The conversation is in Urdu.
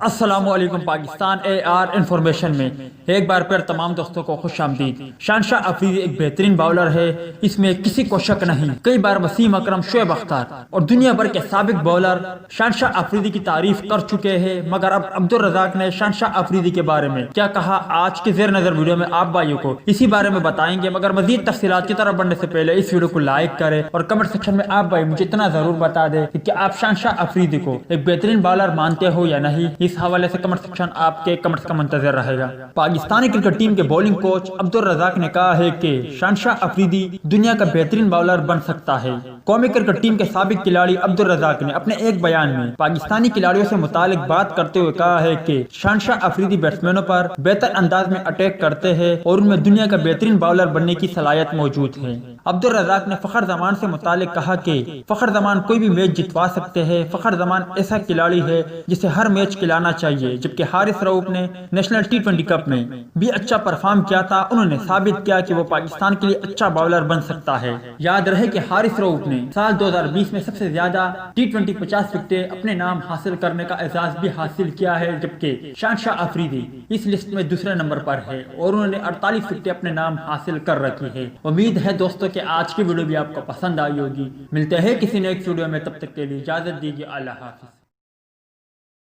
السلام علیکم پاکستان اے آر انفارمیشن میں ایک بار پھر تمام دوستوں کو خوش آمدید۔ شہنشاہ افریدی ایک بہترین باؤلر ہے، اس میں کسی کو شک نہیں۔ کئی بار وسیم اکرم، شعیب اختر اور دنیا بھر کے سابق باؤلر شہنشاہ افریدی کی تعریف کر چکے ہیں، مگر اب عبدالرزاق نے شہنشاہ افریدی کے بارے میں کیا کہا، آج کے زیر نظر ویڈیو میں آپ بھائیوں کو اسی بارے میں بتائیں گے۔ مگر مزید تفصیلات کی طرف بڑھنے سے پہلے اس ویڈیو کو لائک کریں اور کمنٹ سیکشن میں آپ بھائی مجھے اتنا ضرور بتا دیں کہ آپ شہنشاہ افریدی کو ایک بہترین باؤلر مانتے ہو یا نہیں۔ اس حوالے سے کمنٹ سیکشن آپ کے کمنٹس کا منتظر رہے گا۔ پاکستانی کرکٹ ٹیم کے بولنگ کوچ عبدالرزاق نے کہا ہے کہ شہنشاہ افریدی دنیا کا بہترین باؤلر بن سکتا ہے۔ قومی کرکٹ ٹیم کے سابق کھلاڑی عبدالرزاق نے اپنے ایک بیان میں پاکستانی کھلاڑیوں سے متعلق بات کرتے ہوئے کہا ہے کہ شہنشاہ افریدی بیٹسمینوں پر بہتر انداز میں اٹیک کرتے ہیں اور ان میں دنیا کا بہترین باؤلر بننے کی صلاحیت موجود ہے۔ عبدالرزاق نے فخر زمان سے متعلق کہا کہ فخر زمان کوئی بھی میچ جتوا سکتے ہیں۔ فخر زمان ایسا کھلاڑی ہے جسے ہر میچ کھلانا چاہیے، جبکہ حارث رؤف نے نیشنل ٹی20 کپ میں بھی اچھا پرفارم کیا تھا۔ انہوں نے ثابت کیا کہ وہ پاکستان کے لیے اچھا باؤلر بن سکتا ہے۔ یاد رہے کہ حارث رؤف نے سال 2020 میں سب سے زیادہ ٹی20 50 وکٹیں اپنے نام حاصل کرنے کا اعزاز بھی حاصل کیا ہے، جبکہ شہنشاہ افریدی اس لسٹ میں دوسرے نمبر پر ہے اور انہوں نے 48 وکٹیں اپنے نام حاصل کر رکھی ہے۔ امید ہے دوستوں کہ آج کی ویڈیو بھی آپ کو پسند آئی ہوگی۔ ملتے ہیں کسی نیکسٹ ویڈیو میں، تب تک کے لیے اجازت دیجیے۔ اللہ حافظ۔